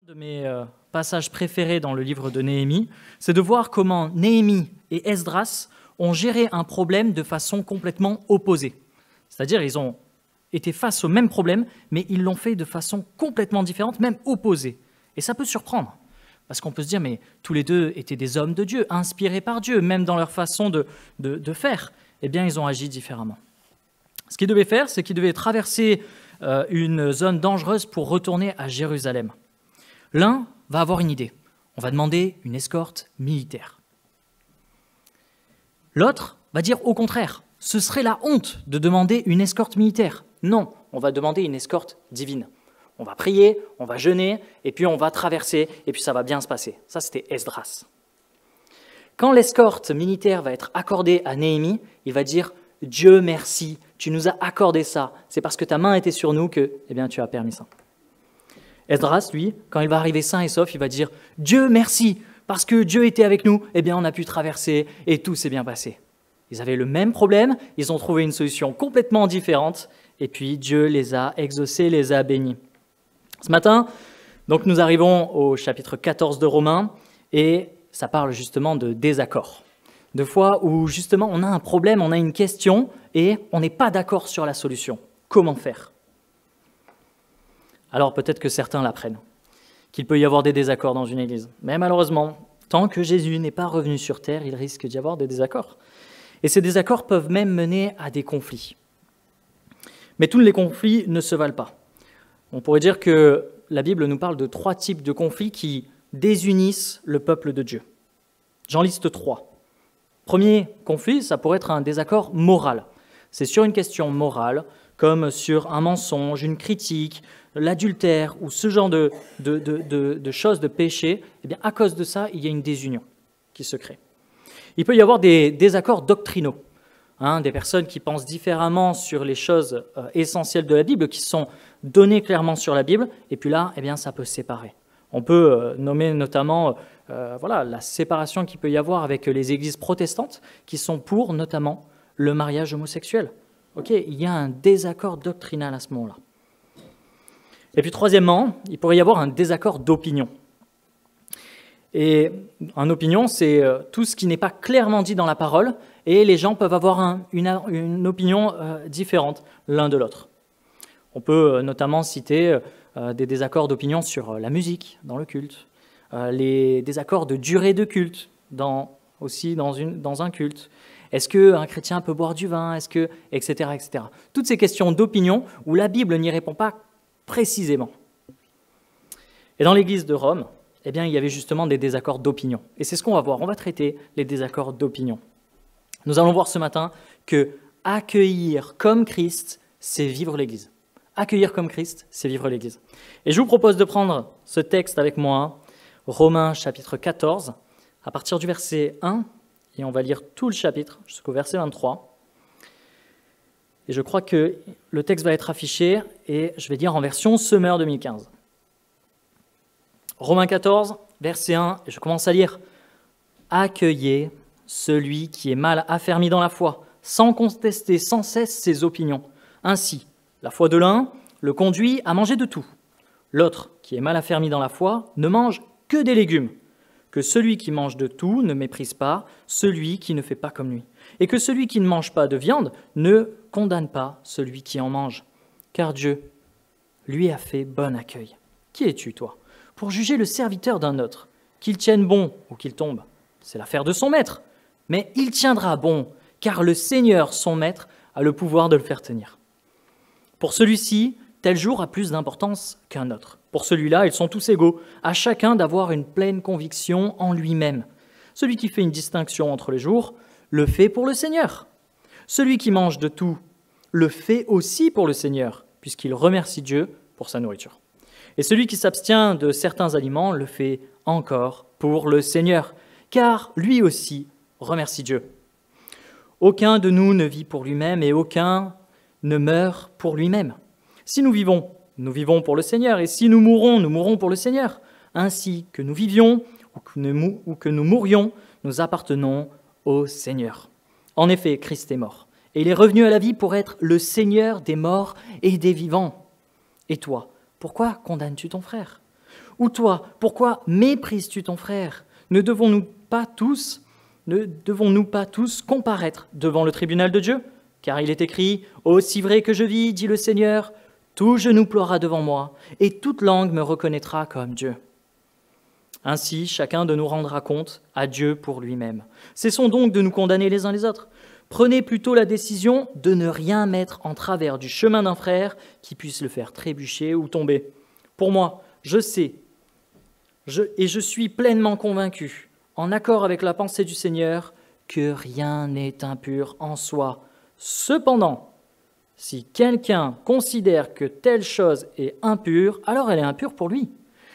De mes passages préférés dans le livre de Néhémie, c'est de voir comment Néhémie et Esdras ont géré un problème de façon complètement opposée. C'est-à-dire, ils ont été face au même problème, mais ils l'ont fait de façon complètement différente, même opposée. Et ça peut surprendre, parce qu'on peut se dire, mais tous les deux étaient des hommes de Dieu, inspirés par Dieu, même dans leur façon de faire. Eh bien, ils ont agi différemment. Ce qu'ils devaient faire, c'est qu'ils devaient traverser une zone dangereuse pour retourner à Jérusalem. L'un va avoir une idée. On va demander une escorte militaire. L'autre va dire au contraire, ce serait la honte de demander une escorte militaire. Non, on va demander une escorte divine. On va prier, on va jeûner, et puis on va traverser, et puis ça va bien se passer. Ça, c'était Esdras. Quand l'escorte militaire va être accordée à Néhémie, il va dire « Dieu merci, tu nous as accordé ça. C'est parce que ta main était sur nous que tu as permis ça. » Esdras, lui, quand il va arriver sain et sauf, il va dire « Dieu merci, parce que Dieu était avec nous, on a pu traverser et tout s'est bien passé. » Ils avaient le même problème, ils ont trouvé une solution complètement différente, et puis Dieu les a exaucés, les a bénis. Ce matin, donc, nous arrivons au chapitre 14 de Romains, et ça parle justement de désaccord. De fois où justement on a un problème, on a une question, et on n'est pas d'accord sur la solution. Comment faire ? Alors peut-être que certains l'apprennent, qu'il peut y avoir des désaccords dans une église. Mais malheureusement, tant que Jésus n'est pas revenu sur terre, il risque d'y avoir des désaccords. Et ces désaccords peuvent même mener à des conflits. Mais tous les conflits ne se valent pas. On pourrait dire que la Bible nous parle de 3 types de conflits qui désunissent le peuple de Dieu. J'en liste 3. Premier conflit, ça pourrait être un désaccord moral. C'est sur une question morale, comme sur un mensonge, une critique, l'adultère ou ce genre de choses, de péchés. À cause de ça, il y a une désunion qui se crée. Il peut y avoir des désaccords doctrinaux, des personnes qui pensent différemment sur les choses essentielles de la Bible, qui sont données clairement sur la Bible, et puis là, ça peut se séparer. On peut nommer notamment la séparation qu'il peut y avoir avec les églises protestantes, qui sont pour notamment le mariage homosexuel. Il y a un désaccord doctrinal à ce moment-là. Et puis troisièmement, il pourrait y avoir un désaccord d'opinion. Et une opinion, c'est tout ce qui n'est pas clairement dit dans la parole, et les gens peuvent avoir une opinion différente l'un de l'autre. On peut notamment citer des désaccords d'opinion sur la musique dans le culte, les désaccords de durée de culte dans un culte. Est-ce qu'un chrétien peut boire du vin, etc., etc. Toutes ces questions d'opinion où la Bible n'y répond pas précisément. Et dans l'église de Rome, il y avait justement des désaccords d'opinion. Et c'est ce qu'on va voir. On va traiter les désaccords d'opinion. Nous allons voir ce matin que accueillir comme Christ, c'est vivre l'Église. Accueillir comme Christ, c'est vivre l'Église. Et je vous propose de prendre ce texte avec moi, Romains chapitre 14, à partir du verset 1, et on va lire tout le chapitre jusqu'au verset 23. Et je crois que le texte va être affiché, et je vais dire en version Semeur 2015. Romains 14, verset 1, et je commence à lire. « Accueillez celui qui est mal affermi dans la foi, sans contester sans cesse ses opinions. Ainsi, la foi de l'un le conduit à manger de tout. L'autre, qui est mal affermi dans la foi, ne mange que des légumes. Que celui qui mange de tout ne méprise pas celui qui ne fait pas comme lui. Et que celui qui ne mange pas de viande ne condamne pas celui qui en mange. Car Dieu lui a fait bon accueil. Qui es-tu, toi, pour juger le serviteur d'un autre, qu'il tienne bon ou qu'il tombe? C'est l'affaire de son maître. Mais il tiendra bon, car le Seigneur, son maître, a le pouvoir de le faire tenir. Pour celui-ci, tel jour a plus d'importance qu'un autre. Pour celui-là, ils sont tous égaux, à chacun d'avoir une pleine conviction en lui-même. Celui qui fait une distinction entre les jours, le fait pour le Seigneur. Celui qui mange de tout, le fait aussi pour le Seigneur, puisqu'il remercie Dieu pour sa nourriture. Et celui qui s'abstient de certains aliments, le fait encore pour le Seigneur, car lui aussi remercie Dieu. Aucun de nous ne vit pour lui-même et aucun ne meurt pour lui-même. Si nous vivons, nous vivons pour le Seigneur, et si nous mourons, nous mourons pour le Seigneur. Ainsi que nous vivions ou que nous mourions, nous appartenons au Seigneur. En effet, Christ est mort, et il est revenu à la vie pour être le Seigneur des morts et des vivants. Et toi, pourquoi condamnes-tu ton frère ? Ou toi, pourquoi méprises-tu ton frère? Ne devons-nous pas tous comparaître devant le tribunal de Dieu? Car il est écrit, « Aussi vrai que je vis, dit le Seigneur, tout genou pleura devant moi, et toute langue me reconnaîtra comme Dieu. » Ainsi, chacun de nous rendra compte à Dieu pour lui-même. Cessons donc de nous condamner les uns les autres. Prenez plutôt la décision de ne rien mettre en travers du chemin d'un frère qui puisse le faire trébucher ou tomber. Pour moi, je sais, et je suis pleinement convaincu, en accord avec la pensée du Seigneur, que rien n'est impur en soi. Cependant, si quelqu'un considère que telle chose est impure, alors elle est impure pour lui.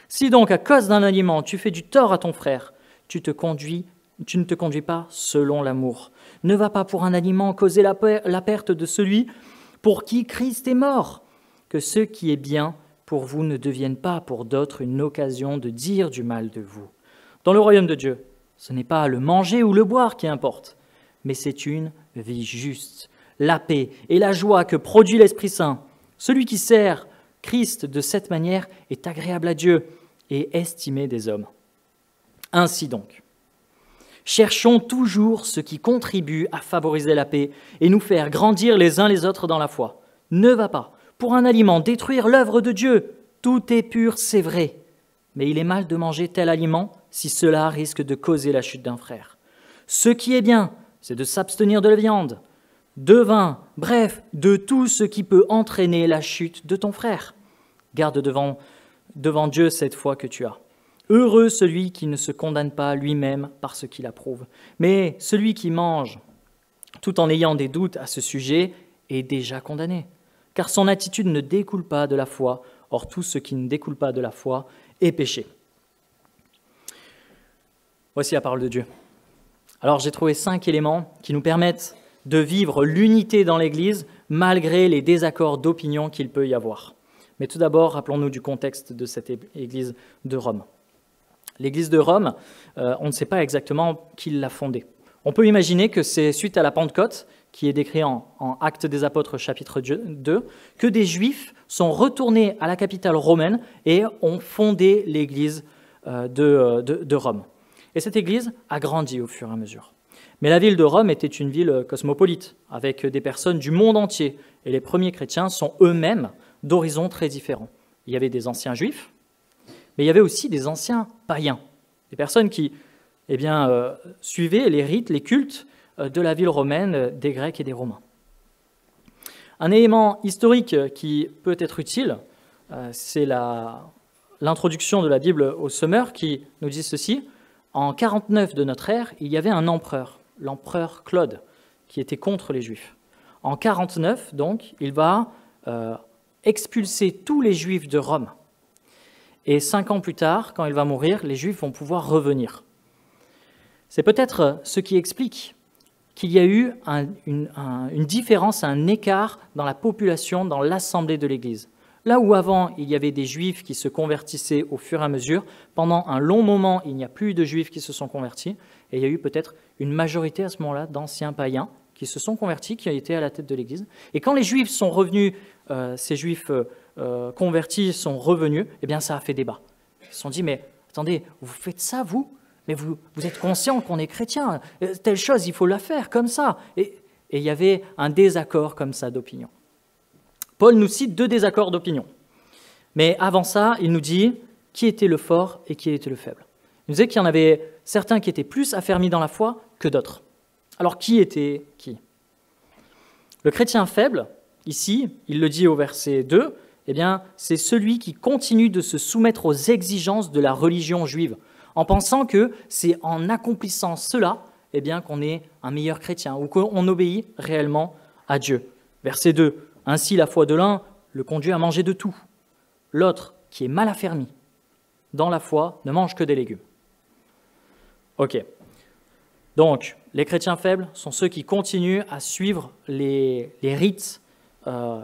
Si donc, à cause d'un aliment, tu fais du tort à ton frère, tu ne te conduis pas selon l'amour. Ne va pas pour un aliment causer la perte de celui pour qui Christ est mort. Que ce qui est bien pour vous ne devienne pas pour d'autres une occasion de dire du mal de vous. Dans le royaume de Dieu, ce n'est pas le manger ou le boire qui importe, mais c'est une vie juste, la paix et la joie que produit l'Esprit Saint. Celui qui sert Christ de cette manière est agréable à Dieu et estimé des hommes. Ainsi donc, cherchons toujours ce qui contribue à favoriser la paix et nous faire grandir les uns les autres dans la foi. Ne va pas pour un aliment détruire l'œuvre de Dieu. Tout est pur, c'est vrai, mais il est mal de manger tel aliment si cela risque de causer la chute d'un frère. Ce qui est bien, c'est de s'abstenir de la viande, de vin, bref, de tout ce qui peut entraîner la chute de ton frère. Garde devant Dieu cette foi que tu as. Heureux celui qui ne se condamne pas lui-même par ce qu'il approuve. Mais celui qui mange, tout en ayant des doutes à ce sujet, est déjà condamné. Car son attitude ne découle pas de la foi. Or, tout ce qui ne découle pas de la foi est péché. Voici la parole de Dieu. Alors, j'ai trouvé 5 éléments qui nous permettent de vivre l'unité dans l'Église malgré les désaccords d'opinion qu'il peut y avoir. Mais tout d'abord, rappelons-nous du contexte de cette Église de Rome. L'Église de Rome, on ne sait pas exactement qui l'a fondée. On peut imaginer que c'est suite à la Pentecôte, qui est décrit en Actes des Apôtres chapitre 2, que des Juifs sont retournés à la capitale romaine et ont fondé l'Église de Rome. Et cette Église a grandi au fur et à mesure. Mais la ville de Rome était une ville cosmopolite, avec des personnes du monde entier. Et les premiers chrétiens sont eux-mêmes d'horizons très différents. Il y avait des anciens Juifs, mais il y avait aussi des anciens païens, des personnes qui suivaient les rites, les cultes de la ville romaine, des Grecs et des Romains. Un élément historique qui peut être utile, c'est l'introduction de la Bible au Semeur qui nous dit ceci. En 49 de notre ère, il y avait un empereur, l'empereur Claude, qui était contre les Juifs. En 49, donc, il va expulser tous les Juifs de Rome. Et 5 ans plus tard, quand il va mourir, les Juifs vont pouvoir revenir. C'est peut-être ce qui explique qu'il y a eu une différence, un écart dans la population, dans l'assemblée de l'Église. Là où avant, il y avait des Juifs qui se convertissaient au fur et à mesure, pendant un long moment, il n'y a plus de Juifs qui se sont convertis, et il y a eu peut-être une majorité à ce moment-là d'anciens païens qui se sont convertis, qui ont été à la tête de l'Église. Et quand les Juifs sont revenus, ces Juifs convertis sont revenus, eh bien ça a fait débat. Ils se sont dit, mais attendez, vous faites ça, vous? Mais vous êtes conscient qu'on est chrétien, telle chose, il faut la faire comme ça. Et il y avait un désaccord comme ça d'opinion. Paul nous cite 2 désaccords d'opinion. Mais avant ça, il nous dit qui était le fort et qui était le faible. Il nous disait qu'il y en avait certains qui étaient plus affermis dans la foi que d'autres. Alors qui était qui? Le chrétien faible, ici, il le dit au verset 2, eh bien, c'est celui qui continue de se soumettre aux exigences de la religion juive, en pensant que c'est en accomplissant cela eh bien, qu'on est un meilleur chrétien ou qu'on obéit réellement à Dieu. Verset 2. Ainsi, la foi de l'un le conduit à manger de tout. L'autre, qui est mal affermi dans la foi, ne mange que des légumes. Ok. Donc, les chrétiens faibles sont ceux qui continuent à suivre les rites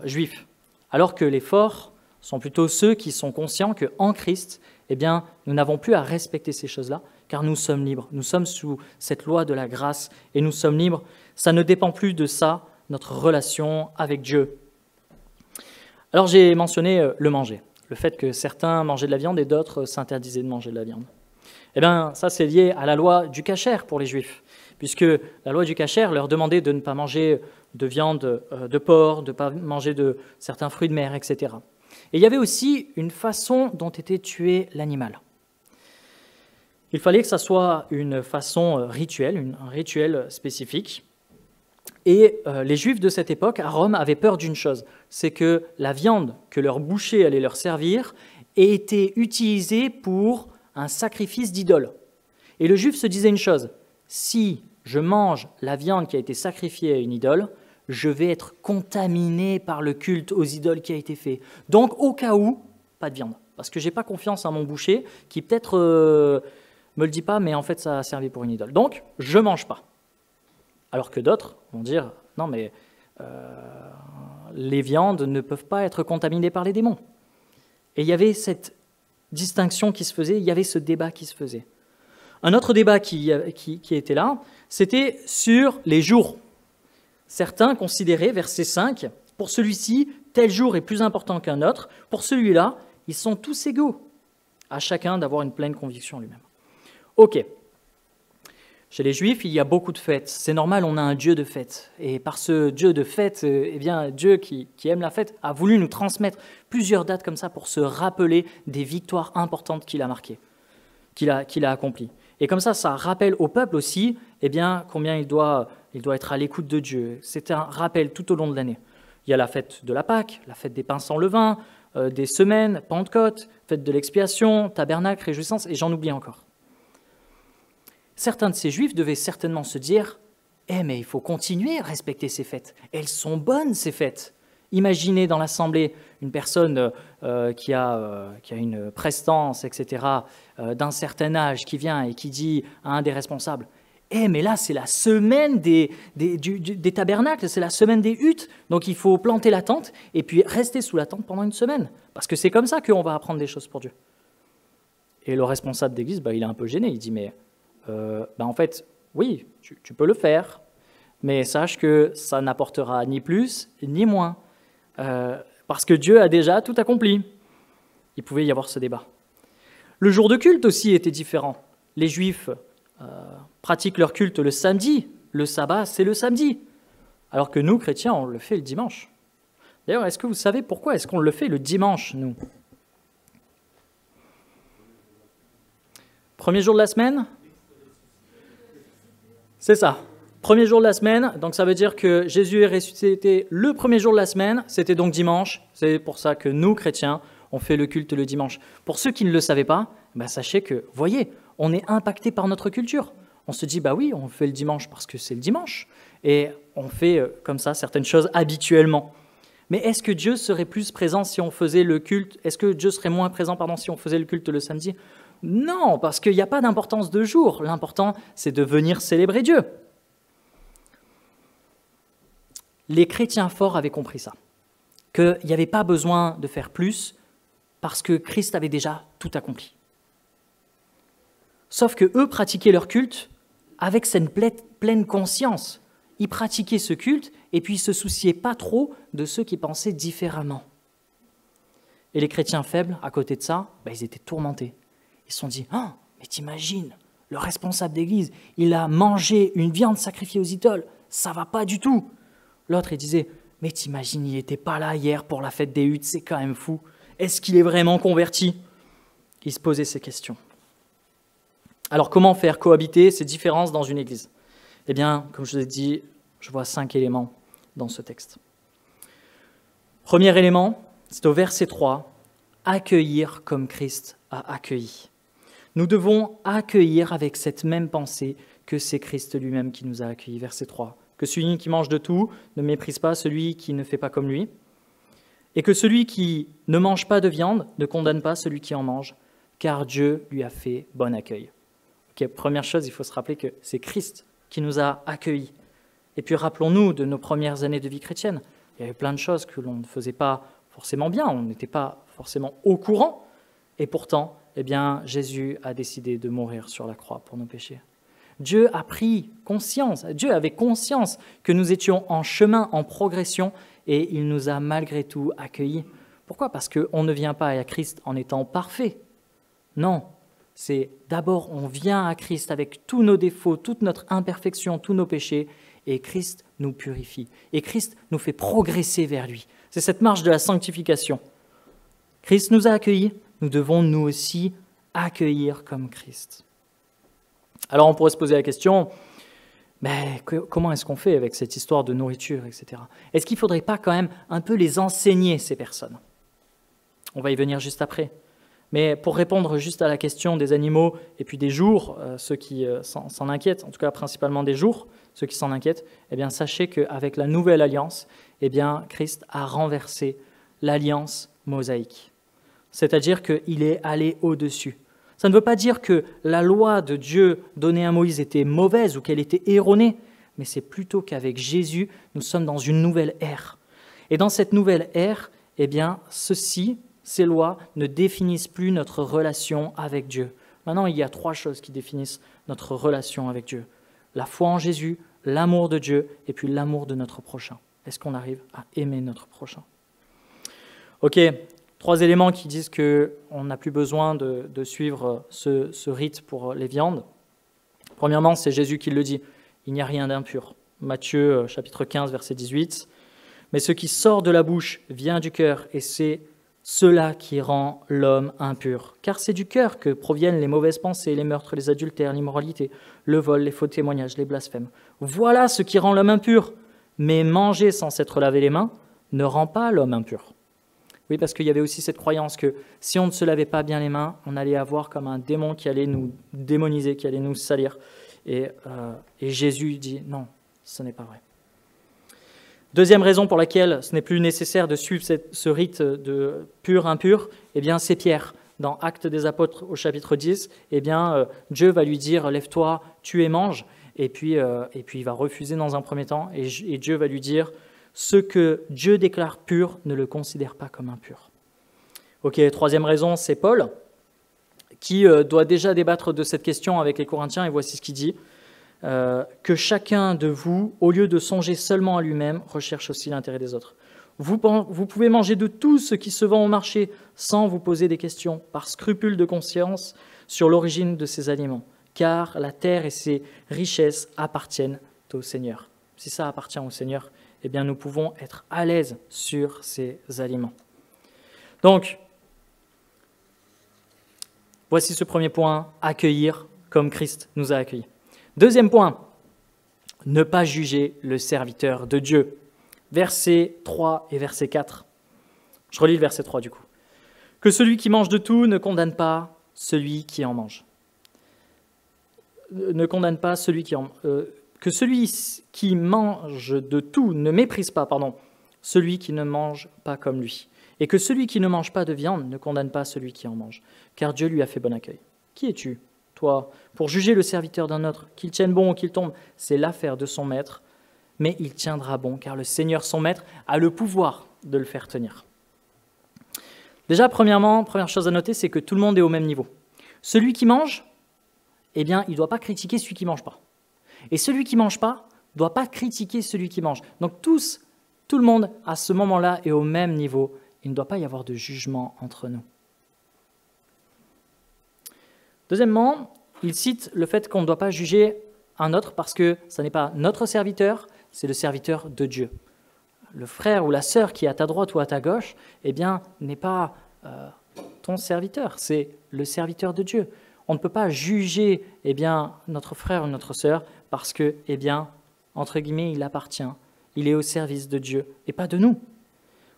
juifs, alors que les forts sont plutôt ceux qui sont conscients qu'en Christ, eh bien, nous n'avons plus à respecter ces choses-là, car nous sommes libres. Nous sommes sous cette loi de la grâce et nous sommes libres. Ça ne dépend plus de ça, notre relation avec Dieu. Alors j'ai mentionné le manger. le fait que certains mangeaient de la viande et d'autres s'interdisaient de manger de la viande. Eh bien, ça, c'est lié à la loi du kasher pour les Juifs, puisque la loi du kasher leur demandait de ne pas manger de viande de porc, de ne pas manger de certains fruits de mer, etc. Et il y avait aussi une façon dont était tué l'animal. Il fallait que ça soit une façon rituelle, un rituel spécifique. Et les Juifs de cette époque, à Rome, avaient peur d'une chose, c'est que la viande que leur boucher allait leur servir ait été utilisée pour un sacrifice d'idole. Et le Juif se disait une chose, si je mange la viande qui a été sacrifiée à une idole, je vais être contaminé par le culte aux idoles qui a été fait. Donc, au cas où, pas de viande. Parce que je n'ai pas confiance en mon boucher qui peut-être me le dit pas, mais en fait, ça a servi pour une idole. Donc, je ne mange pas. Alors que d'autres vont dire, non, mais les viandes ne peuvent pas être contaminées par les démons. Et il y avait cette distinction qui se faisait, il y avait ce débat qui se faisait. Un autre débat qui était là, c'était sur les jours. Certains considéraient, verset 5, pour celui-ci, tel jour est plus important qu'un autre. Pour celui-là, ils sont tous égaux. À chacun d'avoir une pleine conviction en lui-même. Ok. Chez les Juifs, il y a beaucoup de fêtes. C'est normal, on a un Dieu de fête. Et par ce Dieu de fête, eh bien, Dieu qui aime la fête a voulu nous transmettre plusieurs dates comme ça pour se rappeler des victoires importantes qu'il a marquées, qu'il a accomplies. Et comme ça rappelle au peuple aussi eh bien, combien il doit être à l'écoute de Dieu. C'est un rappel tout au long de l'année. Il y a la fête de la Pâque, la fête des pains sans levain, des semaines, Pentecôte, fête de l'expiation, tabernacle, réjouissance, et j'en oublie encore. Certains de ces Juifs devaient certainement se dire « mais il faut continuer à respecter ces fêtes. Elles sont bonnes, ces fêtes. » Imaginez dans l'assemblée une personne qui a une prestance, etc., d'un certain âge, qui vient et qui dit à un des responsables « mais là, c'est la semaine des tabernacles, c'est la semaine des huttes, donc il faut planter la tente et puis rester sous la tente pendant une semaine, parce que c'est comme ça qu'on va apprendre des choses pour Dieu. » Et le responsable d'église, il est un peu gêné, il dit « mais en fait, oui, tu peux le faire, mais sache que ça n'apportera ni plus ni moins. » Parce que Dieu a déjà tout accompli. Il pouvait y avoir ce débat. Le jour de culte aussi était différent. Les Juifs pratiquent leur culte le samedi. Le sabbat, c'est le samedi. Alors que nous, chrétiens, on le fait le dimanche. D'ailleurs, est-ce que vous savez pourquoi est-ce qu'on le fait le dimanche, nous ? Premier jour de la semaine ? C'est ça. Premier jour de la semaine, donc ça veut dire que Jésus est ressuscité le premier jour de la semaine, c'était donc dimanche. C'est pour ça que nous, chrétiens, on fait le culte le dimanche. Pour ceux qui ne le savaient pas, sachez que, voyez, on est impacté par notre culture. On se dit, oui, on fait le dimanche parce que c'est le dimanche. Et on fait comme ça certaines choses habituellement. Mais est-ce que Dieu serait plus présent si on faisait le culte ? Est-ce que Dieu serait moins présent, si on faisait le culte le samedi ? Non, parce qu'il n'y a pas d'importance de jour. L'important, c'est de venir célébrer Dieu. Les chrétiens forts avaient compris ça, qu'il n'y avait pas besoin de faire plus parce que Christ avait déjà tout accompli. Sauf qu'eux pratiquaient leur culte avec cette pleine conscience. Ils pratiquaient ce culte et puis ils ne se souciaient pas trop de ceux qui pensaient différemment. Et les chrétiens faibles, à côté de ça, ils étaient tourmentés. Ils se sont dit « mais t'imagines, le responsable d'église, il a mangé une viande sacrifiée aux idoles, ça ne va pas du tout !» L'autre, il disait, mais t'imagines, il n'était pas là hier pour la fête des huttes, c'est quand même fou. Est-ce qu'il est vraiment converti ? Il se posait ces questions. Alors, comment faire cohabiter ces différences dans une église ? Eh bien, comme je vous ai dit, je vois 5 éléments dans ce texte. Premier élément, c'est au verset 3, accueillir comme Christ a accueilli. Nous devons accueillir avec cette même pensée que c'est Christ lui-même qui nous a accueillis. Verset 3. Que celui qui mange de tout ne méprise pas celui qui ne fait pas comme lui, et que celui qui ne mange pas de viande ne condamne pas celui qui en mange, car Dieu lui a fait bon accueil. Okay, première chose, il faut se rappeler que c'est Christ qui nous a accueillis. Et puis rappelons-nous de nos premières années de vie chrétienne. Il y avait plein de choses que l'on ne faisait pas forcément bien, on n'était pas forcément au courant, et pourtant, Jésus a décidé de mourir sur la croix pour nos péchés. Dieu a pris conscience, Dieu avait conscience que nous étions en chemin, en progression, et il nous a malgré tout accueillis Pourquoi? Parce qu'on ne vient pas à Christ en étant parfait. Non, c'est d'abord on vient à Christ avec tous nos défauts, toute notre imperfection, tous nos péchés, et Christ nous purifie. Et Christ nous fait progresser vers lui. C'est cette marche de la sanctification. Christ nous a accueillis, nous devons nous aussi accueillir comme Christ. Alors on pourrait se poser la question, mais comment est-ce qu'on fait avec cette histoire de nourriture, etc. Est-ce qu'il ne faudrait pas quand même un peu les enseigner, ces personnes? On va y venir juste après. Mais pour répondre juste à la question des animaux et puis des jours, ceux qui s'en inquiètent, en tout cas principalement des jours, ceux qui s'en inquiètent, eh bien sachez qu'avec la nouvelle alliance, eh bien Christ a renversé l'alliance mosaïque. C'est-à-dire qu'il est allé au-dessus. Ça ne veut pas dire que la loi de Dieu donnée à Moïse était mauvaise ou qu'elle était erronée, mais c'est plutôt qu'avec Jésus, nous sommes dans une nouvelle ère. Et dans cette nouvelle ère, eh bien, ces lois ne définissent plus notre relation avec Dieu. Maintenant, il y a 3 choses qui définissent notre relation avec Dieu. La foi en Jésus, l'amour de Dieu et puis l'amour de notre prochain. Est-ce qu'on arrive à aimer notre prochain? Ok, 3 éléments qui disent qu'on n'a plus besoin de suivre ce rite pour les viandes. Premièrement, c'est Jésus qui le dit. Il n'y a rien d'impur. Matthieu chapitre 15, verset 18. Mais ce qui sort de la bouche vient du cœur et c'est cela qui rend l'homme impur. Car c'est du cœur que proviennent les mauvaises pensées, les meurtres, les adultères, l'immoralité, le vol, les faux témoignages, les blasphèmes. Voilà ce qui rend l'homme impur. Mais manger sans s'être lavé les mains ne rend pas l'homme impur. Oui, parce qu'il y avait aussi cette croyance que si on ne se lavait pas bien les mains, on allait avoir comme un démon qui allait nous démoniser, qui allait nous salir. Et Jésus dit non, ce n'est pas vrai. Deuxième raison pour laquelle ce n'est plus nécessaire de suivre ce rite de pur-impur, eh bien c'est Pierre. Dans Actes des Apôtres au chapitre 10, eh bien Dieu va lui dire « Lève-toi, tue et mange ». Et puis il va refuser dans un premier temps et Dieu va lui dire « Ce que Dieu déclare pur, ne le considère pas comme impur ». Ok, troisième raison, c'est Paul qui doit déjà débattre de cette question avec les Corinthiens et voici ce qu'il dit. Que chacun de vous, au lieu de songer seulement à lui-même, recherche aussi l'intérêt des autres. Vous pouvez manger de tout ce qui se vend au marché sans vous poser des questions, par scrupule de conscience, sur l'origine de ces aliments, car la terre et ses richesses appartiennent au Seigneur. Si ça appartient au Seigneur, eh bien nous pouvons être à l'aise sur ces aliments. Donc, voici ce premier point, accueillir comme Christ nous a accueillis. Deuxième point, ne pas juger le serviteur de Dieu. Versets 3 et verset 4. Je relis le verset 3 du coup. Que celui qui mange de tout ne condamne pas celui qui en mange. Ne condamne pas celui qui en que celui qui mange de tout ne méprise pas, celui qui ne mange pas comme lui. Et que celui qui ne mange pas de viande ne condamne pas celui qui en mange, car Dieu lui a fait bon accueil. Qui es-tu, toi, pour juger le serviteur d'un autre? Qu'il tienne bon ou qu'il tombe, c'est l'affaire de son maître, mais il tiendra bon, car le Seigneur, son maître, a le pouvoir de le faire tenir. Déjà, première chose à noter, c'est que tout le monde est au même niveau. Celui qui mange, eh bien, il ne doit pas critiquer celui qui ne mange pas. Et celui qui ne mange pas ne doit pas critiquer celui qui mange. Donc tout le monde, à ce moment-là, est au même niveau. Il ne doit pas y avoir de jugement entre nous. Deuxièmement, il cite le fait qu'on ne doit pas juger un autre parce que ce n'est pas notre serviteur, c'est le serviteur de Dieu. Le frère ou la sœur qui est à ta droite ou à ta gauche, eh bien, n'est pas ton serviteur, c'est le serviteur de Dieu. On ne peut pas juger eh bien, notre frère ou notre sœur parce que, eh bien, entre guillemets, il appartient, il est au service de Dieu et pas de nous. Vous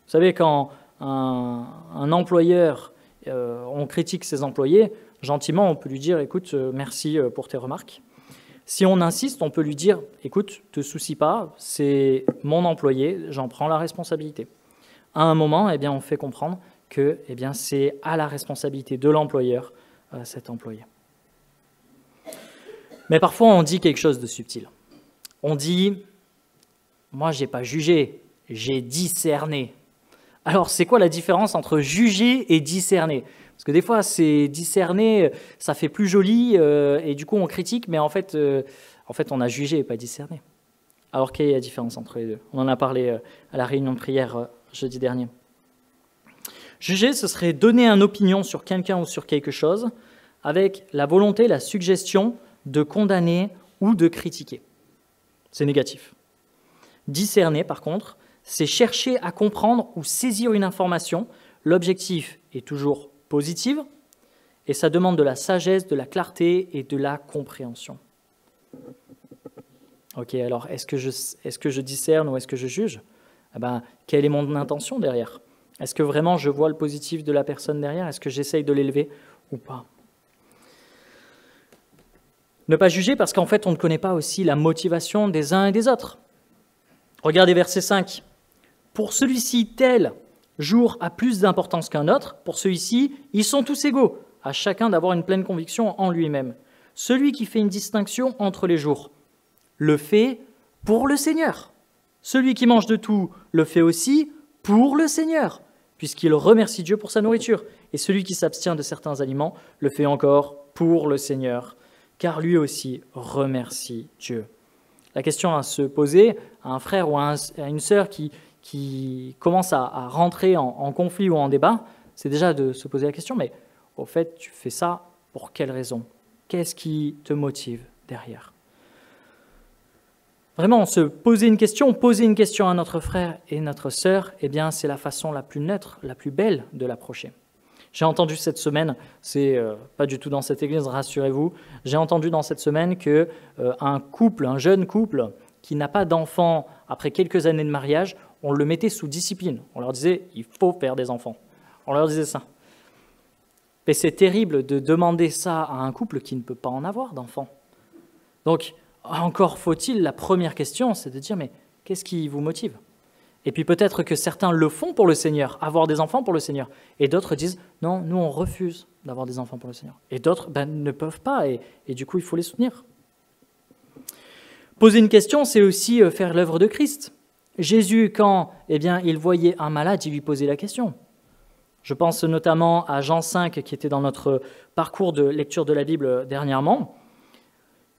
savez, quand un employeur, on critique ses employés, gentiment, on peut lui dire « écoute, merci pour tes remarques ». Si on insiste, on peut lui dire « écoute, te soucie pas, c'est mon employé, j'en prends la responsabilité ». À un moment, eh bien, on fait comprendre que eh bien, c'est à la responsabilité de l'employeur, cet employé. Mais parfois, on dit quelque chose de subtil. On dit « moi, je n'ai pas jugé, j'ai discerné ». Alors, c'est quoi la différence entre juger et discerner ? Parce que des fois, c'est discerner, ça fait plus joli, et du coup, on critique, mais en fait on a jugé et pas discerné. Alors, quelle est la différence entre les deux? On en a parlé à la réunion de prière jeudi dernier. Juger, ce serait donner une opinion sur quelqu'un ou sur quelque chose avec la volonté, la suggestion de condamner ou de critiquer. C'est négatif. Discerner, par contre, c'est chercher à comprendre ou saisir une information. L'objectif est toujours positif et ça demande de la sagesse, de la clarté et de la compréhension. Ok, alors est-ce que je discerne ou est-ce que je juge ? Quelle est mon intention derrière ? Est-ce que vraiment je vois le positif de la personne derrière ? Est-ce que j'essaye de l'élever ou pas ? Ne pas juger parce qu'en fait on ne connaît pas aussi la motivation des uns et des autres. Regardez verset 5. Pour celui-ci, tel jour a plus d'importance qu'un autre. Pour celui-ci, ils sont tous égaux, à chacun d'avoir une pleine conviction en lui-même. Celui qui fait une distinction entre les jours le fait pour le Seigneur. Celui qui mange de tout le fait aussi pour le Seigneur, puisqu'il remercie Dieu pour sa nourriture. Et celui qui s'abstient de certains aliments le fait encore pour le Seigneur, car lui aussi remercie Dieu. La question à se poser à un frère ou à une sœur qui commence à rentrer en conflit ou en débat, c'est déjà de se poser la question, mais au fait, tu fais ça pour quelle raison ? Qu'est-ce qui te motive derrière ? Vraiment, poser une question à notre frère et notre sœur, eh bien, c'est la façon la plus neutre, la plus belle de l'approcher. J'ai entendu cette semaine, c'est pas du tout dans cette église, rassurez-vous, j'ai entendu dans cette semaine que un jeune couple qui n'a pas d'enfant après quelques années de mariage, on le mettait sous discipline. On leur disait, il faut faire des enfants. On leur disait ça. Mais c'est terrible de demander ça à un couple qui ne peut pas en avoir d'enfants. Donc, encore faut-il, la première question, c'est de dire, mais qu'est-ce qui vous motive ? Et puis peut-être que certains le font pour le Seigneur, avoir des enfants pour le Seigneur. Et d'autres disent, non, nous on refuse d'avoir des enfants pour le Seigneur. Et d'autres ne peuvent pas, et du coup il faut les soutenir. Poser une question, c'est aussi faire l'œuvre de Christ. Jésus, quand il voyait un malade, il lui posait la question. Je pense notamment à Jean 5, qui était dans notre parcours de lecture de la Bible dernièrement.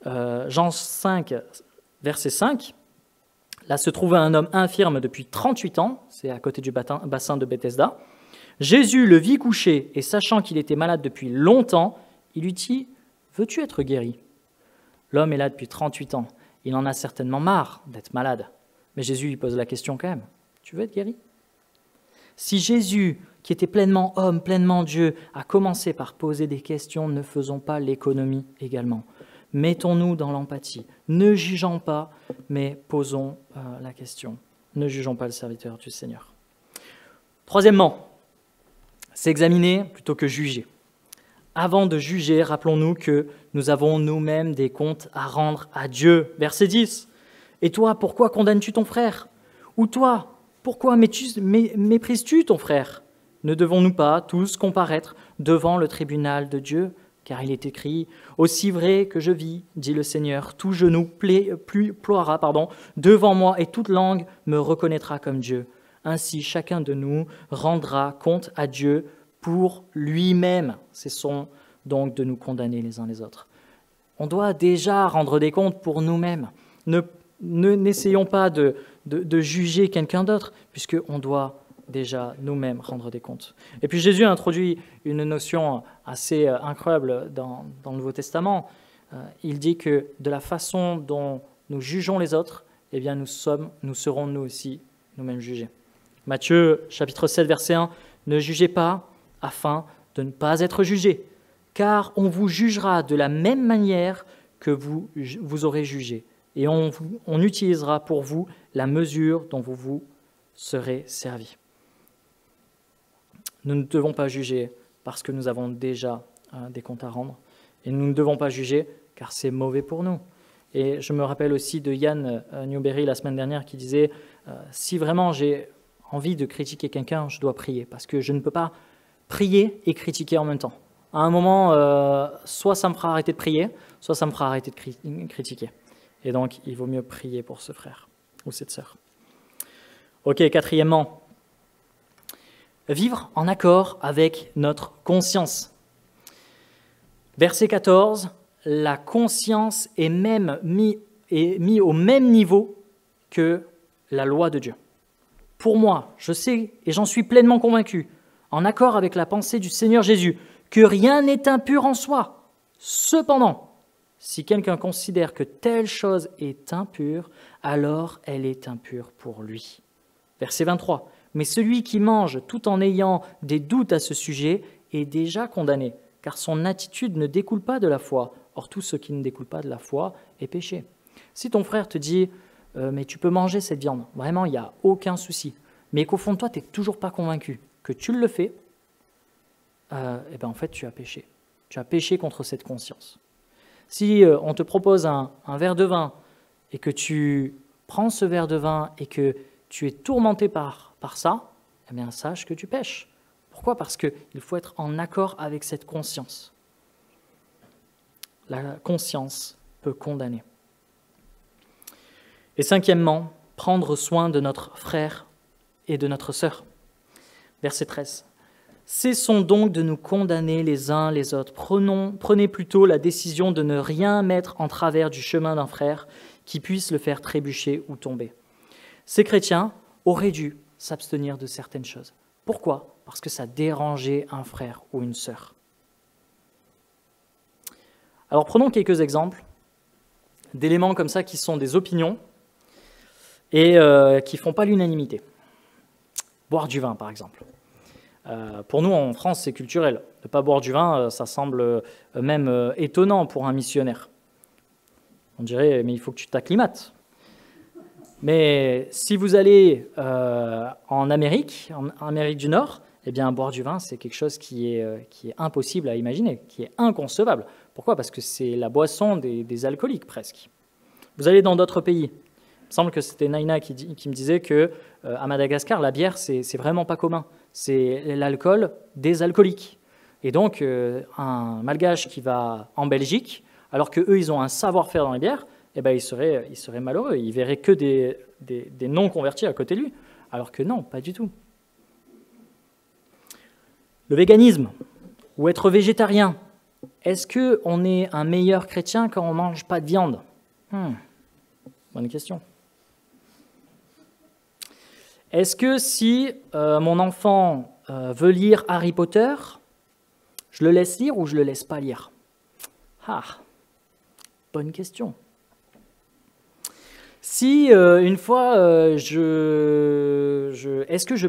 Jean 5, verset 5. Là se trouvait un homme infirme depuis 38 ans, c'est à côté du bassin de Bethesda. Jésus le vit couché et sachant qu'il était malade depuis longtemps, il lui dit « Veux-tu être guéri ?» L'homme est là depuis 38 ans. Il en a certainement marre d'être malade. Mais Jésus lui pose la question quand même « Tu veux être guéri ?» Si Jésus, qui était pleinement homme, pleinement Dieu, a commencé par poser des questions, ne faisons pas l'économie également. Mettons-nous dans l'empathie, ne jugeons pas, mais posons la question. Ne jugeons pas le serviteur du Seigneur. Troisièmement, s'examiner plutôt que juger. Avant de juger, rappelons-nous que nous avons nous-mêmes des comptes à rendre à Dieu. Verset 10. « Et toi, pourquoi condamnes-tu ton frère ? Ou toi, pourquoi méprises-tu ton frère ? Ne devons-nous pas tous comparaître devant le tribunal de Dieu ? Car il est écrit, « Aussi vrai que je vis, dit le Seigneur, tout genou ploiera devant moi et toute langue me reconnaîtra comme Dieu. Ainsi, chacun de nous rendra compte à Dieu pour lui-même. » Cessons donc de nous condamner les uns les autres. On doit déjà rendre des comptes pour nous-mêmes. N'essayons pas de juger quelqu'un d'autre, puisqu'on doit déjà nous-mêmes rendre des comptes. Et puis Jésus a introduit une notion assez incroyable dans le Nouveau Testament. Il dit que de la façon dont nous jugeons les autres, eh bien nous serons nous aussi nous-mêmes jugés. Matthieu chapitre 7 verset 1, « Ne jugez pas afin de ne pas être jugés, car on vous jugera de la même manière que vous aurez jugé, et on utilisera pour vous la mesure dont vous vous serez servi. » Nous ne devons pas juger parce que nous avons déjà des comptes à rendre. Et nous ne devons pas juger car c'est mauvais pour nous. Et je me rappelle aussi de Yann Newberry la semaine dernière qui disait « Si vraiment j'ai envie de critiquer quelqu'un, je dois prier. Parce que je ne peux pas prier et critiquer en même temps. À un moment, soit ça me fera arrêter de prier, soit ça me fera arrêter de critiquer. Et donc, il vaut mieux prier pour ce frère ou cette sœur. Ok, quatrièmement, vivre en accord avec notre conscience. Verset 14, la conscience est mis au même niveau que la loi de Dieu. Pour moi, je sais et j'en suis pleinement convaincu, en accord avec la pensée du Seigneur Jésus, que rien n'est impur en soi. Cependant, si quelqu'un considère que telle chose est impure, alors elle est impure pour lui. Verset 23. Mais celui qui mange tout en ayant des doutes à ce sujet est déjà condamné, car son attitude ne découle pas de la foi. Or, tout ce qui ne découle pas de la foi est péché. Si ton frère te dit « mais tu peux manger cette viande », vraiment, il n'y a aucun souci, mais qu'au fond de toi, tu n'es toujours pas convaincu que tu le fais, et ben en fait, tu as péché. Tu as péché contre cette conscience. Si on te propose un verre de vin et que tu prends ce verre de vin et que tu es tourmenté par ça, eh bien, sache que tu pêches. Pourquoi ? Parce qu'il faut être en accord avec cette conscience. La conscience peut condamner. Et cinquièmement, prendre soin de notre frère et de notre sœur. Verset 13. Cessons donc de nous condamner les uns les autres. Prenez plutôt la décision de ne rien mettre en travers du chemin d'un frère qui puisse le faire trébucher ou tomber. Ces chrétiens auraient dû s'abstenir de certaines choses. Pourquoi ? Parce que ça dérangeait un frère ou une sœur. Alors prenons quelques exemples d'éléments comme ça qui sont des opinions et qui ne font pas l'unanimité. Boire du vin, par exemple. Pour nous, en France, c'est culturel. Ne pas boire du vin, ça semble même étonnant pour un missionnaire. On dirait, mais il faut que tu t'acclimates. Mais si vous allez en Amérique du Nord, eh bien, boire du vin, c'est quelque chose qui est impossible à imaginer, qui est inconcevable. Pourquoi ? Parce que c'est la boisson des alcooliques, presque. Vous allez dans d'autres pays. Il me semble que c'était Naina qui me disait qu'à Madagascar, la bière, c'est vraiment pas commun. C'est l'alcool des alcooliques. Et donc, un Malgache qui va en Belgique, alors qu'eux, ils ont un savoir-faire dans les bières, eh ben, il serait malheureux. Il verrait que des non-convertis à côté de lui. Alors que non, pas du tout. Le véganisme, ou être végétarien, est-ce qu'on est un meilleur chrétien quand on ne mange pas de viande ? Bonne question. Est-ce que si mon enfant veut lire Harry Potter, je le laisse lire ou je le laisse pas lire ? Bonne question. Si une fois est-ce que je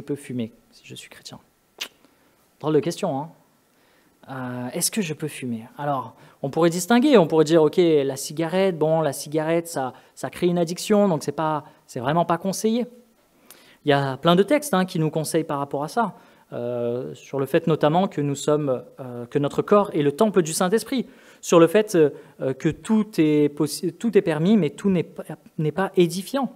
peux fumer si je suis chrétien ? Drôle de question, hein ? Est-ce que je peux fumer ? Alors, on pourrait distinguer, on pourrait dire, ok, la cigarette, ça crée une addiction, donc c'est vraiment pas conseillé. Il y a plein de textes qui nous conseillent par rapport à ça, sur le fait notamment que que notre corps est le temple du Saint-Esprit, sur le fait que tout est permis, mais tout n'est pas édifiant.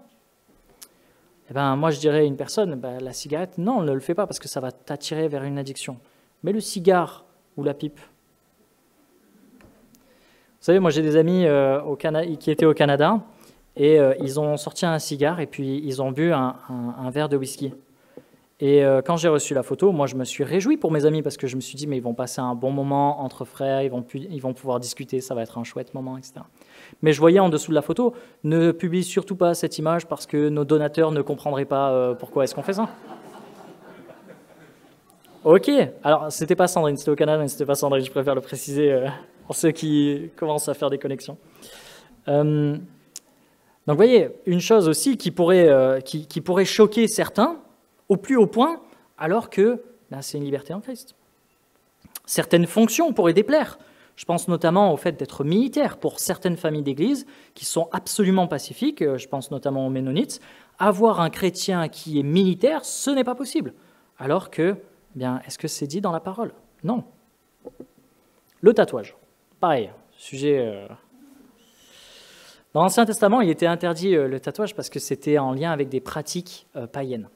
Eh ben, moi, je dirais à une personne, la cigarette, non, ne le fais pas parce que ça va t'attirer vers une addiction. Mais le cigare ou la pipe. Vous savez, moi, j'ai des amis qui étaient au Canada et ils ont sorti un cigare et puis ils ont bu un verre de whisky. Et quand j'ai reçu la photo, moi, je me suis réjoui pour mes amis parce que je me suis dit, mais ils vont passer un bon moment entre frères, ils vont pouvoir discuter, ça va être un chouette moment, etc. Mais je voyais en dessous de la photo, ne publie surtout pas cette image parce que nos donateurs ne comprendraient pas pourquoi est-ce qu'on fait ça. Ok, alors c'était pas Sandrine, c'était au Canada, mais c'était pas Sandrine, je préfère le préciser pour ceux qui commencent à faire des connexions. Donc vous voyez, une chose aussi qui pourrait choquer certains, au plus haut point, alors que c'est une liberté en Christ. Certaines fonctions pourraient déplaire. Je pense notamment au fait d'être militaire pour certaines familles d'église qui sont absolument pacifiques, je pense notamment aux Ménonites. Avoir un chrétien qui est militaire, ce n'est pas possible. Alors que, est-ce que c'est dit dans la parole ? Non. Le tatouage, pareil, sujet... Dans l'Ancien Testament, il était interdit le tatouage parce que c'était en lien avec des pratiques païennes.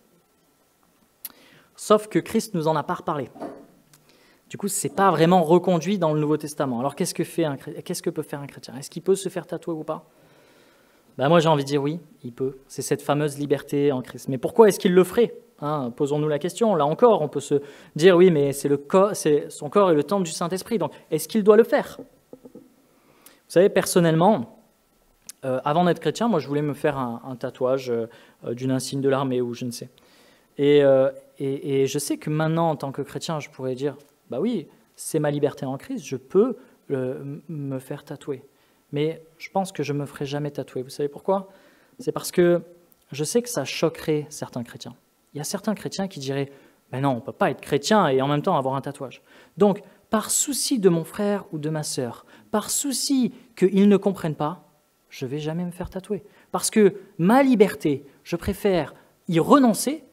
Sauf que Christ nous en a pas reparlé. Du coup, ce n'est pas vraiment reconduit dans le Nouveau Testament. Alors, qu'est-ce que peut faire un chrétien ? Est-ce qu'il peut se faire tatouer ou pas ? Moi, j'ai envie de dire oui, il peut. C'est cette fameuse liberté en Christ. Mais pourquoi est-ce qu'il le ferait ? Posons-nous la question. Là encore, on peut se dire oui, mais son corps est le temple du Saint-Esprit. Donc, est-ce qu'il doit le faire ? Vous savez, personnellement, avant d'être chrétien, moi, je voulais me faire un tatouage d'une insigne de l'armée ou je ne sais. Et je sais que maintenant, en tant que chrétien, je pourrais dire, bah oui, c'est ma liberté en Christ, je peux me faire tatouer. Mais je pense que je ne me ferai jamais tatouer. Vous savez pourquoi? C'est parce que je sais que ça choquerait certains chrétiens. Il y a certains chrétiens qui diraient, mais non, on ne peut pas être chrétien et en même temps avoir un tatouage. Donc, par souci de mon frère ou de ma sœur, par souci qu'ils ne comprennent pas, je ne vais jamais me faire tatouer. Parce que ma liberté, je préfère y renoncer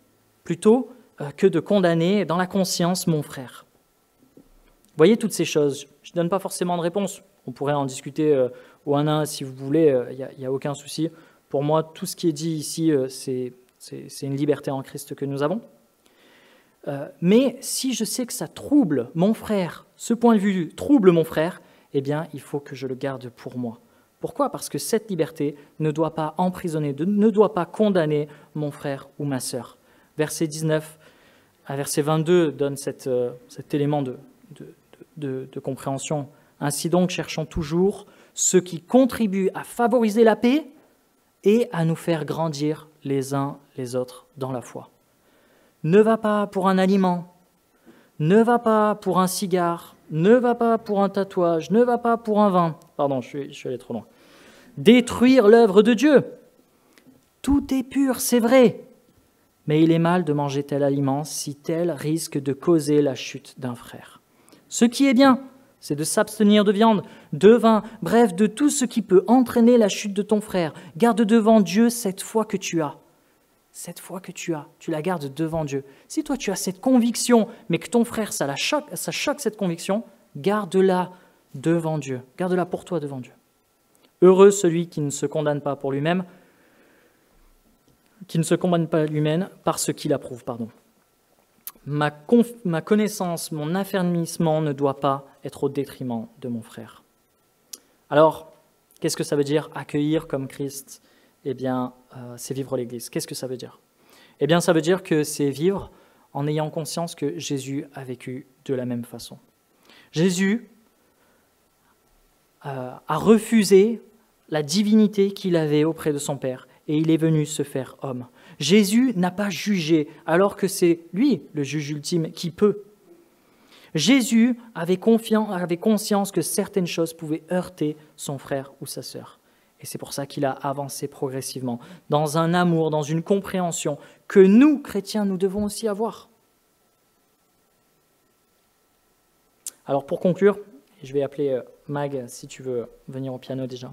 plutôt que de condamner dans la conscience mon frère. Vous voyez toutes ces choses. Je ne donne pas forcément de réponse. On pourrait en discuter au 1 à 1 si vous voulez, il n'y a aucun souci. Pour moi, tout ce qui est dit ici, c'est une liberté en Christ que nous avons. Mais si je sais que ça trouble mon frère, ce point de vue trouble mon frère, eh bien, il faut que je le garde pour moi. Pourquoi? Parce que cette liberté ne doit pas emprisonner, ne doit pas condamner mon frère ou ma sœur. Verset 19 à verset 22 donne cet élément de compréhension. Ainsi donc, cherchons toujours ce qui contribue à favoriser la paix et à nous faire grandir les uns les autres dans la foi. Ne va pas pour un aliment, ne va pas pour un cigare, ne va pas pour un tatouage, ne va pas pour un vin. Pardon, je suis allé trop loin. Détruire l'œuvre de Dieu. Tout est pur, c'est vrai, mais il est mal de manger tel aliment si tel risque de causer la chute d'un frère. Ce qui est bien, c'est de s'abstenir de viande, de vin, bref, de tout ce qui peut entraîner la chute de ton frère. Garde devant Dieu cette foi que tu as. Cette foi que tu la gardes devant Dieu. Si toi tu as cette conviction, mais que ton frère, ça choque cette conviction, garde-la devant Dieu. Garde-la pour toi devant Dieu. Heureux celui qui ne se condamne pas pour lui-même, par ce qu'il approuve. Ma connaissance, mon affermissement ne doit pas être au détriment de mon frère. Alors, qu'est-ce que ça veut dire accueillir comme Christ? Eh bien, c'est vivre l'Église. Qu'est-ce que ça veut dire? Eh bien, ça veut dire que c'est vivre en ayant conscience que Jésus a vécu de la même façon. Jésus a refusé la divinité qu'il avait auprès de son Père et il est venu se faire homme. Jésus n'a pas jugé alors que c'est lui le juge ultime qui peut. Jésus avait conscience que certaines choses pouvaient heurter son frère ou sa sœur. Et c'est pour ça qu'il a avancé progressivement, dans un amour, dans une compréhension que nous, chrétiens, nous devons aussi avoir. Alors pour conclure, je vais appeler Mag, si tu veux venir au piano déjà.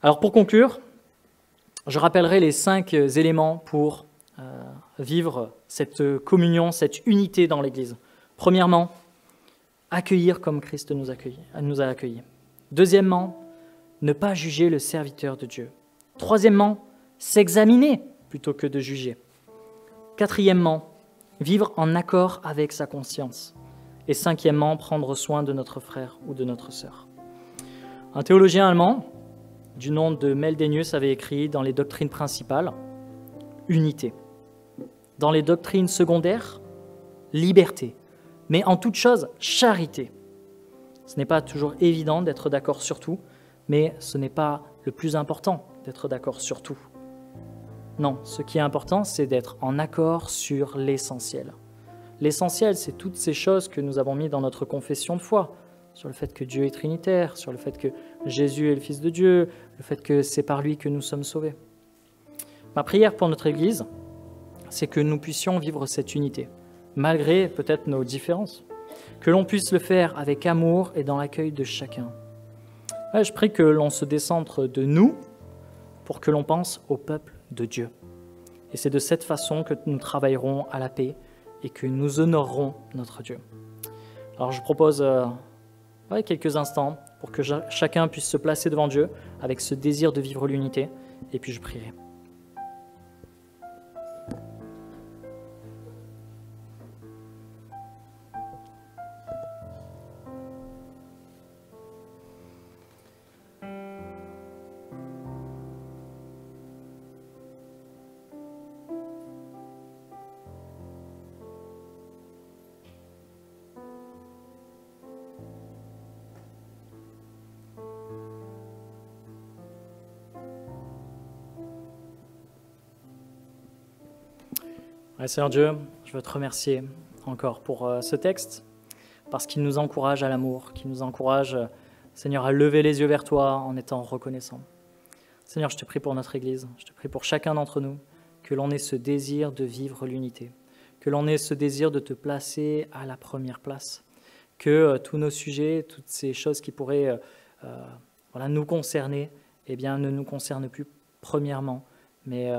Alors pour conclure, je rappellerai les 5 éléments pour vivre cette communion, cette unité dans l'Église. Premièrement, accueillir comme Christ nous a accueillis. Deuxièmement, ne pas juger le serviteur de Dieu. Troisièmement, s'examiner plutôt que de juger. Quatrièmement, vivre en accord avec sa conscience. Et cinquièmement, prendre soin de notre frère ou de notre sœur. Un théologien allemand du nom de Meldenius avait écrit dans les doctrines principales, unité. Dans les doctrines secondaires, liberté. Mais en toute chose, charité. Ce n'est pas toujours évident d'être d'accord sur tout, mais ce n'est pas le plus important d'être d'accord sur tout. Non, ce qui est important, c'est d'être en accord sur l'essentiel. L'essentiel, c'est toutes ces choses que nous avons mis dans notre confession de foi, sur le fait que Dieu est trinitaire, sur le fait que Jésus est le Fils de Dieu, le fait que c'est par lui que nous sommes sauvés. Ma prière pour notre Église, c'est que nous puissions vivre cette unité, malgré peut-être nos différences, que l'on puisse le faire avec amour et dans l'accueil de chacun. Ouais, je prie que l'on se décentre de nous pour que l'on pense au peuple de Dieu. Et c'est de cette façon que nous travaillerons à la paix et que nous honorerons notre Dieu. Alors je propose quelques instants pour que chacun puisse se placer devant Dieu avec ce désir de vivre l'unité, et puis je prierai. Ouais, Seigneur Dieu, je veux te remercier encore pour ce texte, parce qu'il nous encourage à l'amour, qu'il nous encourage, Seigneur, à lever les yeux vers toi en étant reconnaissant. Seigneur, je te prie pour notre Église, je te prie pour chacun d'entre nous, que l'on ait ce désir de vivre l'unité, que l'on ait ce désir de te placer à la première place, que tous nos sujets, toutes ces choses qui pourraient nous concerner, eh bien, ne nous concernent plus premièrement, mais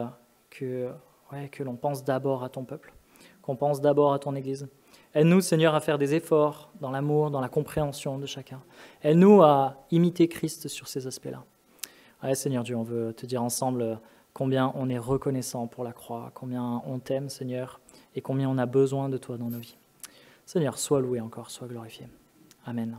que l'on pense d'abord à ton peuple, qu'on pense d'abord à ton Église. Aide-nous, Seigneur, à faire des efforts dans l'amour, dans la compréhension de chacun. Aide-nous à imiter Christ sur ces aspects-là. Ouais, Seigneur Dieu, on veut te dire ensemble combien on est reconnaissant pour la croix, combien on t'aime, Seigneur, et combien on a besoin de toi dans nos vies. Seigneur, sois loué encore, sois glorifié. Amen.